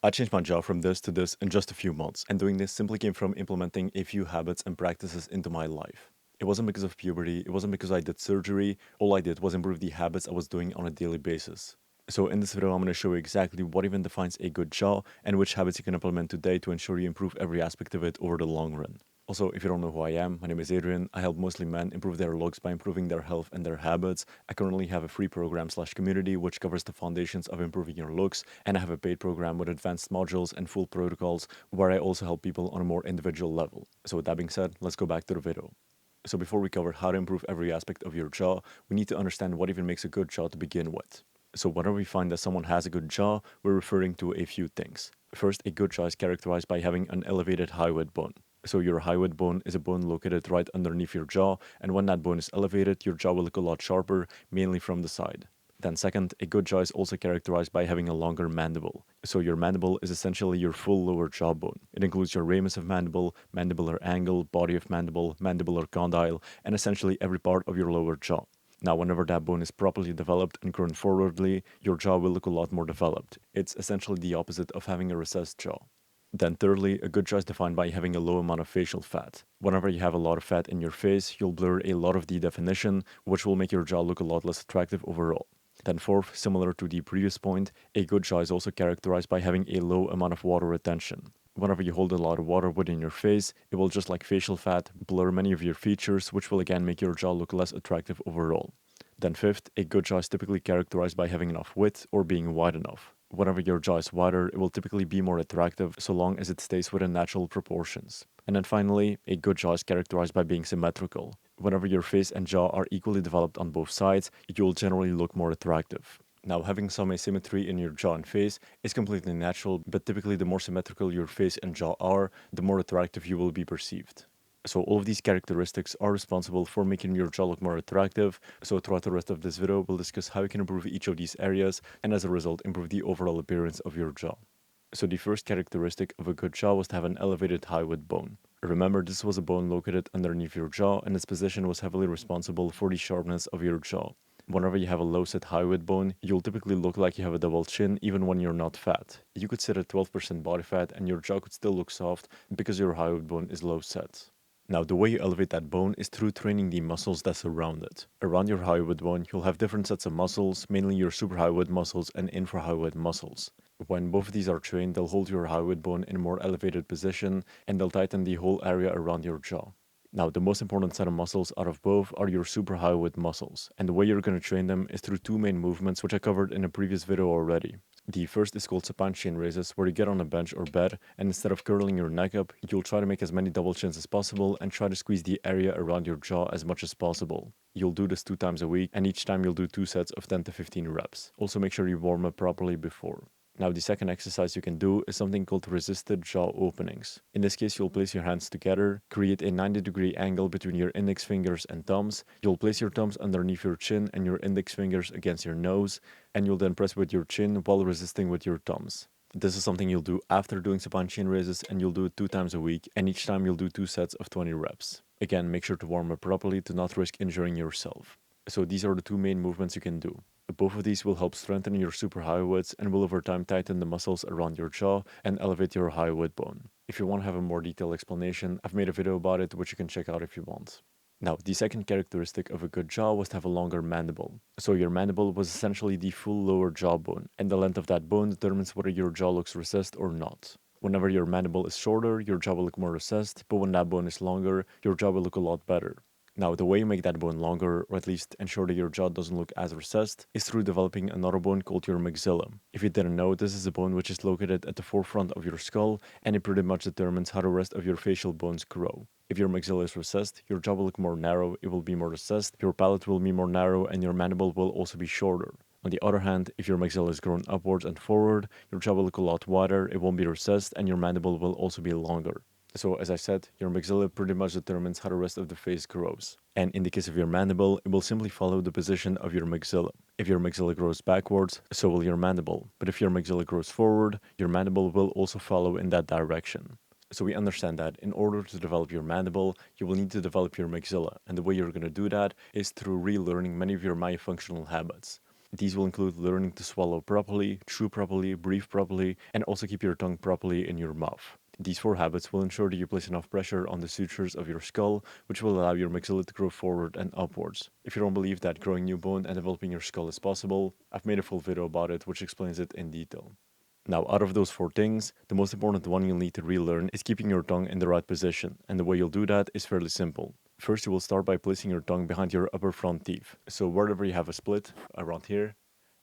I changed my jaw from this to this in just a few months, and doing this simply came from implementing a few habits and practices into my life. It wasn't because of puberty, it wasn't because I did surgery, all I did was improve the habits I was doing on a daily basis. So in this video, I'm going to show you exactly what even defines a good jaw and which habits you can implement today to ensure you improve every aspect of it over the long run. Also, if you don't know who I am, my name is Adrien. I help mostly men improve their looks by improving their health and their habits. I currently have a free program/community which covers the foundations of improving your looks, and I have a paid program with advanced modules and full protocols where I also help people on a more individual level. So with that being said, let's go back to the video. So before we cover how to improve every aspect of your jaw, we need to understand what even makes a good jaw to begin with. So whenever we find that someone has a good jaw, we're referring to a few things. First, a good jaw is characterized by having an elevated hyoid bone. So your hyoid bone is a bone located right underneath your jaw, and when that bone is elevated, your jaw will look a lot sharper, mainly from the side. Then second, a good jaw is also characterized by having a longer mandible. So your mandible is essentially your full lower jawbone. It includes your ramus of mandible, mandibular angle, body of mandible, mandibular condyle, and essentially every part of your lower jaw. Now, whenever that bone is properly developed and grown forwardly, your jaw will look a lot more developed. It's essentially the opposite of having a recessed jaw. Then thirdly, a good jaw is defined by having a low amount of facial fat. Whenever you have a lot of fat in your face, you'll blur a lot of the definition, which will make your jaw look a lot less attractive overall. Then fourth, similar to the previous point, a good jaw is also characterized by having a low amount of water retention. Whenever you hold a lot of water within your face, it will, just like facial fat, blur many of your features, which will again make your jaw look less attractive overall. Then fifth, a good jaw is typically characterized by having enough width or being wide enough. Whenever your jaw is wider, it will typically be more attractive so long as it stays within natural proportions. And then finally, a good jaw is characterized by being symmetrical. Whenever your face and jaw are equally developed on both sides, you'll generally look more attractive. Now, having some asymmetry in your jaw and face is completely natural, but typically the more symmetrical your face and jaw are, the more attractive you will be perceived. So all of these characteristics are responsible for making your jaw look more attractive. So throughout the rest of this video, we'll discuss how you can improve each of these areas and as a result, improve the overall appearance of your jaw. So the first characteristic of a good jaw was to have an elevated hyoid bone. Remember, this was a bone located underneath your jaw, and its position was heavily responsible for the sharpness of your jaw. Whenever you have a low-set hyoid bone, you'll typically look like you have a double chin even when you're not fat. You could sit at 12% body fat and your jaw could still look soft because your hyoid bone is low set. Now, the way you elevate that bone is through training the muscles that surround it. Around your hyoid bone, you'll have different sets of muscles, mainly your suprahyoid muscles and infrahyoid muscles. When both of these are trained, they'll hold your hyoid bone in a more elevated position and they'll tighten the whole area around your jaw. Now, the most important set of muscles out of both are your suprahyoid muscles, and the way you're going to train them is through two main movements, which I covered in a previous video already. The first is called supine chin raises, where you get on a bench or bed, and instead of curling your neck up, you'll try to make as many double chins as possible and try to squeeze the area around your jaw as much as possible. You'll do this 2 times a week, and each time you'll do 2 sets of 10 to 15 reps. Also make sure you warm up properly before. Now, the second exercise you can do is something called resisted jaw openings. In this case, you'll place your hands together, create a 90-degree angle between your index fingers and thumbs. You'll place your thumbs underneath your chin and your index fingers against your nose, and you'll then press with your chin while resisting with your thumbs. This is something you'll do after doing supine chin raises, and you'll do it 2 times a week, and each time you'll do 2 sets of 20 reps. Again, make sure to warm up properly to not risk injuring yourself. So these are the 2 main movements you can do. Both of these will help strengthen your suprahyoids and will over time tighten the muscles around your jaw and elevate your hyoid bone. If you want to have a more detailed explanation, I've made a video about it which you can check out if you want. Now, the second characteristic of a good jaw was to have a longer mandible. So your mandible was essentially the full lower jawbone, and the length of that bone determines whether your jaw looks recessed or not. Whenever your mandible is shorter, your jaw will look more recessed, but when that bone is longer, your jaw will look a lot better. Now, the way you make that bone longer, or at least ensure that your jaw doesn't look as recessed, is through developing another bone called your maxilla. If you didn't know, this is a bone which is located at the forefront of your skull, and it pretty much determines how the rest of your facial bones grow. If your maxilla is recessed, your jaw will look more narrow, it will be more recessed, your palate will be more narrow, and your mandible will also be shorter. On the other hand, if your maxilla is grown upwards and forward, your jaw will look a lot wider, it won't be recessed, and your mandible will also be longer. So as I said, your maxilla pretty much determines how the rest of the face grows. And in the case of your mandible, it will simply follow the position of your maxilla. If your maxilla grows backwards, so will your mandible. But if your maxilla grows forward, your mandible will also follow in that direction. So we understand that in order to develop your mandible, you will need to develop your maxilla. And the way you're going to do that is through relearning many of your myofunctional habits. These will include learning to swallow properly, chew properly, breathe properly, and also keep your tongue properly in your mouth. These 4 habits will ensure that you place enough pressure on the sutures of your skull, which will allow your maxilla to grow forward and upwards. If you don't believe that growing new bone and developing your skull is possible, I've made a full video about it which explains it in detail. Now, out of those 4 things, the most important one you'll need to relearn is keeping your tongue in the right position, and the way you'll do that is fairly simple. First, you will start by placing your tongue behind your upper front teeth. So wherever you have a split, around here,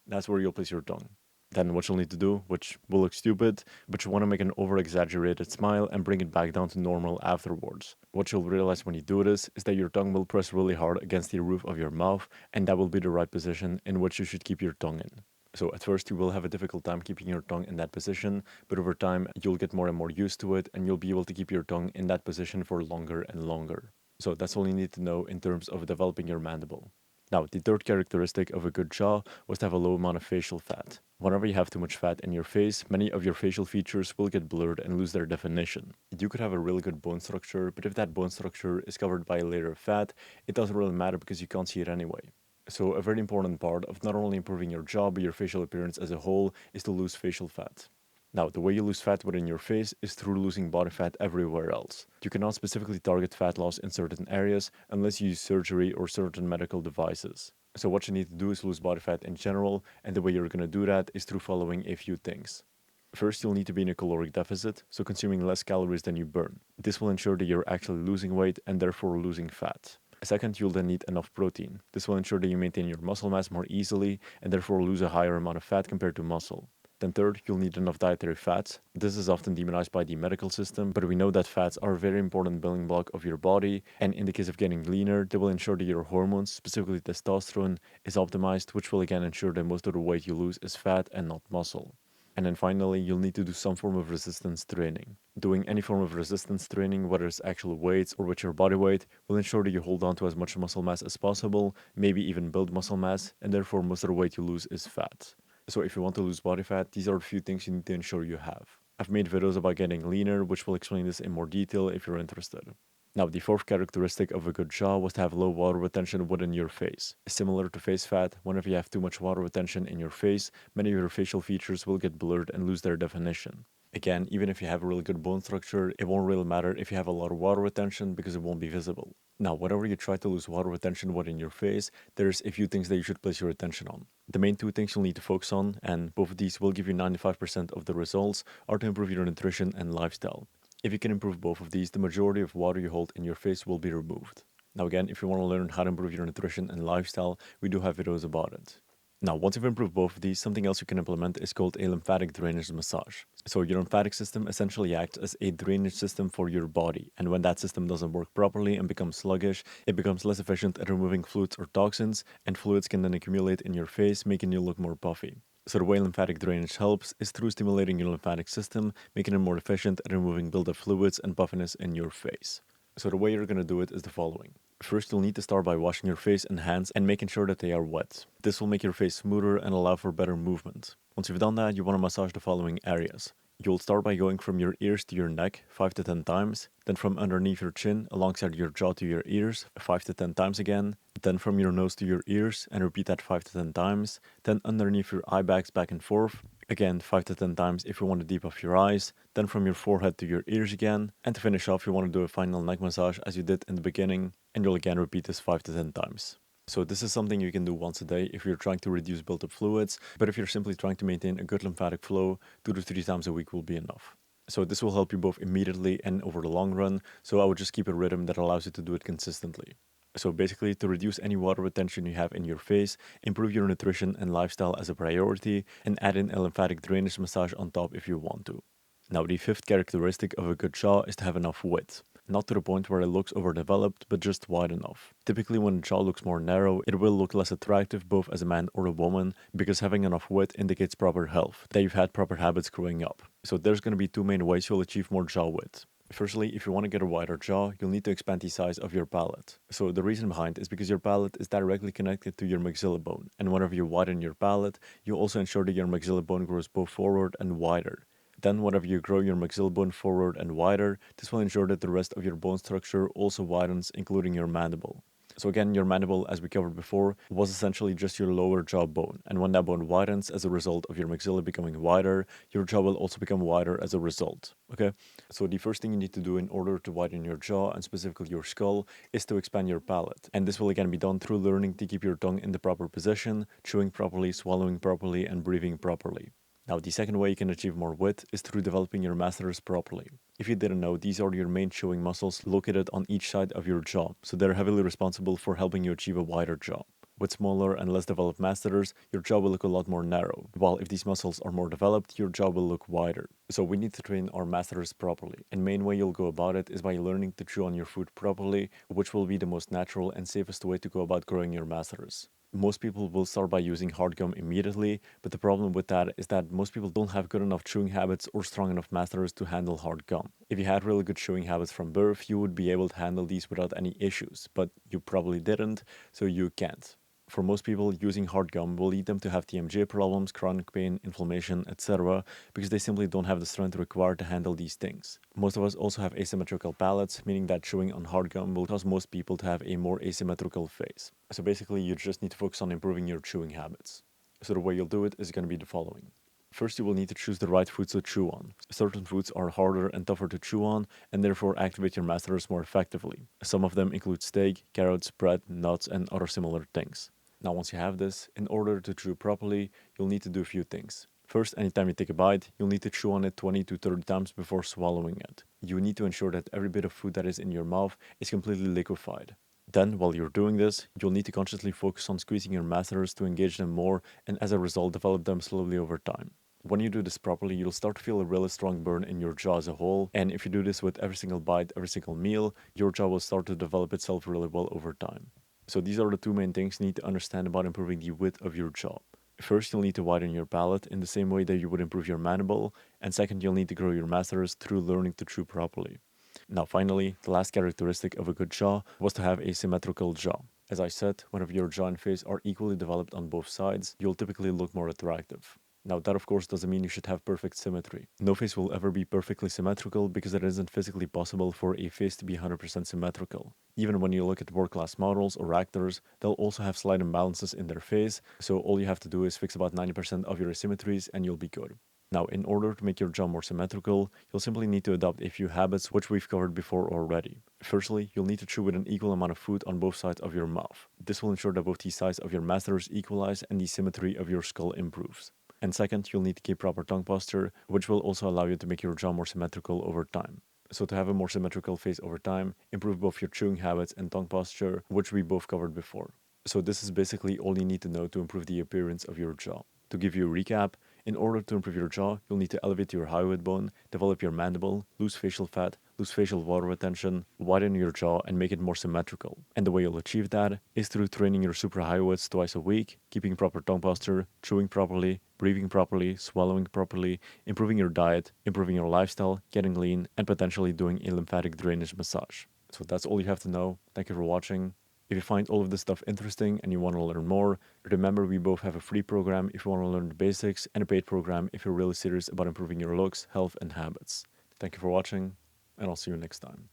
that's where you'll place your tongue. Then what you'll need to do, which will look stupid, but you want to make an over-exaggerated smile and bring it back down to normal afterwards. What you'll realize when you do this is that your tongue will press really hard against the roof of your mouth, and that will be the right position in which you should keep your tongue in. So at first you will have a difficult time keeping your tongue in that position, but over time you'll get more and more used to it and you'll be able to keep your tongue in that position for longer and longer. So that's all you need to know in terms of developing your mandible. Now, the third characteristic of a good jaw was to have a low amount of facial fat. Whenever you have too much fat in your face, many of your facial features will get blurred and lose their definition. You could have a really good bone structure, but if that bone structure is covered by a layer of fat, it doesn't really matter because you can't see it anyway. So a very important part of not only improving your jaw, but your facial appearance as a whole is to lose facial fat. Now, the way you lose fat within your face is through losing body fat everywhere else. You cannot specifically target fat loss in certain areas unless you use surgery or certain medical devices. So what you need to do is lose body fat in general, and the way you're going to do that is through following a few things. First, you'll need to be in a caloric deficit, so consuming less calories than you burn. This will ensure that you're actually losing weight and therefore losing fat. Second, you'll then need enough protein. This will ensure that you maintain your muscle mass more easily and therefore lose a higher amount of fat compared to muscle. Then third, you'll need enough dietary fats. This is often demonized by the medical system, but we know that fats are a very important building block of your body, and in the case of getting leaner, they will ensure that your hormones, specifically testosterone, is optimized, which will again ensure that most of the weight you lose is fat and not muscle. And then finally, you'll need to do some form of resistance training. Doing any form of resistance training, whether it's actual weights or with your body weight, will ensure that you hold on to as much muscle mass as possible, maybe even build muscle mass, and therefore most of the weight you lose is fat. So if you want to lose body fat, these are a few things you need to ensure you have. I've made videos about getting leaner, which will explain this in more detail if you're interested. Now, the fourth characteristic of a good jaw was to have low water retention within your face. Similar to face fat, whenever you have too much water retention in your face, many of your facial features will get blurred and lose their definition. Again, even if you have a really good bone structure, it won't really matter if you have a lot of water retention because it won't be visible. Now, whenever you try to lose water retention within your face, there's a few things that you should place your attention on. The main 2 things you'll need to focus on, and both of these will give you 95% of the results, are to improve your nutrition and lifestyle. If you can improve both of these, the majority of water you hold in your face will be removed. Now again, if you want to learn how to improve your nutrition and lifestyle, we do have videos about it. Now, once you've improved both of these, something else you can implement is called a lymphatic drainage massage. So your lymphatic system essentially acts as a drainage system for your body, and when that system doesn't work properly and becomes sluggish, it becomes less efficient at removing fluids or toxins, and fluids can then accumulate in your face, making you look more puffy. So the way lymphatic drainage helps is through stimulating your lymphatic system, making it more efficient at removing buildup fluids and puffiness in your face. So the way you're going to do it is the following. First, you'll need to start by washing your face and hands and making sure that they are wet. This will make your face smoother and allow for better movement. Once you've done that, you want to massage the following areas. You'll start by going from your ears to your neck 5 to 10 times, then from underneath your chin alongside your jaw to your ears 5 to 10 times again, then from your nose to your ears and repeat that 5 to 10 times, then underneath your eye bags back and forth, again 5 to 10 times if you want to deep off your eyes, then from your forehead to your ears again, and to finish off you want to do a final neck massage as you did in the beginning, and you'll again repeat this 5 to 10 times. So this is something you can do once a day if you're trying to reduce built-up fluids, but if you're simply trying to maintain a good lymphatic flow, 2 to 3 times a week will be enough. So this will help you both immediately and over the long run, so I would just keep a rhythm that allows you to do it consistently. So basically, to reduce any water retention you have in your face, improve your nutrition and lifestyle as a priority, and add in a lymphatic drainage massage on top if you want to. Now, the fifth characteristic of a good jaw is to have enough width. Not to the point where it looks overdeveloped, but just wide enough. Typically when the jaw looks more narrow, it will look less attractive both as a man or a woman, because having enough width indicates proper health, that you've had proper habits growing up. So there's going to be 2 main ways you'll achieve more jaw width. Firstly, if you want to get a wider jaw, you'll need to expand the size of your palate. So the reason behind is because your palate is directly connected to your maxilla bone, and whenever you widen your palate, you also ensure that your maxilla bone grows both forward and wider. Then whenever you grow your maxilla bone forward and wider, this will ensure that the rest of your bone structure also widens, including your mandible. So again, your mandible, as we covered before, was essentially just your lower jaw bone. And when that bone widens as a result of your maxilla becoming wider, your jaw will also become wider as a result. Okay? So the first thing you need to do in order to widen your jaw, and specifically your skull, is to expand your palate. And this will again be done through learning to keep your tongue in the proper position, chewing properly, swallowing properly, and breathing properly. Now, the second way you can achieve more width is through developing your masseters properly. If you didn't know, these are your main chewing muscles located on each side of your jaw, so they're heavily responsible for helping you achieve a wider jaw. With smaller and less developed masseters, your jaw will look a lot more narrow, while if these muscles are more developed, your jaw will look wider. So we need to train our masseters properly. And main way you'll go about it is by learning to chew on your food properly, which will be the most natural and safest way to go about growing your masseters. Most people will start by using hard gum immediately, but the problem with that is that most people don't have good enough chewing habits or strong enough masseters to handle hard gum. If you had really good chewing habits from birth, you would be able to handle these without any issues, but you probably didn't, so you can't. For most people, using hard gum will lead them to have TMJ problems, chronic pain, inflammation, etc., because they simply don't have the strength required to handle these things. Most of us also have asymmetrical palates, meaning that chewing on hard gum will cause most people to have a more asymmetrical face. So basically, you just need to focus on improving your chewing habits. So the way you'll do it is going to be the following. First, you will need to choose the right foods to chew on. Certain foods are harder and tougher to chew on, and therefore activate your masseters more effectively. Some of them include steak, carrots, bread, nuts, and other similar things. Now, once you have this, in order to chew properly, you'll need to do a few things. First, anytime you take a bite, you'll need to chew on it 20 to 30 times before swallowing it. You need to ensure that every bit of food that is in your mouth is completely liquefied. Then, while you're doing this, you'll need to consciously focus on squeezing your masseters to engage them more and as a result develop them slowly over time. When you do this properly, you'll start to feel a really strong burn in your jaw as a whole, and if you do this with every single bite, every single meal, your jaw will start to develop itself really well over time. So these are the two main things you need to understand about improving the width of your jaw. First, you'll need to widen your palate in the same way that you would improve your mandible, and second, you'll need to grow your masseters through learning to chew properly. Now finally, the last characteristic of a good jaw was to have a symmetrical jaw. As I said, whenever your jaw and face are equally developed on both sides, you'll typically look more attractive. Now, that of course doesn't mean you should have perfect symmetry. No face will ever be perfectly symmetrical because it isn't physically possible for a face to be 100% symmetrical. Even when you look at world-class models or actors, they'll also have slight imbalances in their face, so all you have to do is fix about 90% of your asymmetries and you'll be good. Now, in order to make your jaw more symmetrical, you'll simply need to adopt a few habits which we've covered before already. Firstly, you'll need to chew with an equal amount of food on both sides of your mouth. This will ensure that both the sides of your masseters equalize and the symmetry of your skull improves. And second, you'll need to keep proper tongue posture, which will also allow you to make your jaw more symmetrical over time. So to have a more symmetrical face over time, improve both your chewing habits and tongue posture, which we both covered before. So this is basically all you need to know to improve the appearance of your jaw. To give you a recap, in order to improve your jaw, you'll need to elevate your hyoid bone, develop your mandible, lose facial fat, lose facial water retention, widen your jaw, and make it more symmetrical. And the way you'll achieve that is through training your suprahyoids twice a week, keeping proper tongue posture, chewing properly, breathing properly, swallowing properly, improving your diet, improving your lifestyle, getting lean, and potentially doing a lymphatic drainage massage. So that's all you have to know. Thank you for watching. If you find all of this stuff interesting and you want to learn more, remember we both have a free program if you want to learn the basics and a paid program if you're really serious about improving your looks, health, and habits. Thank you for watching, and I'll see you next time.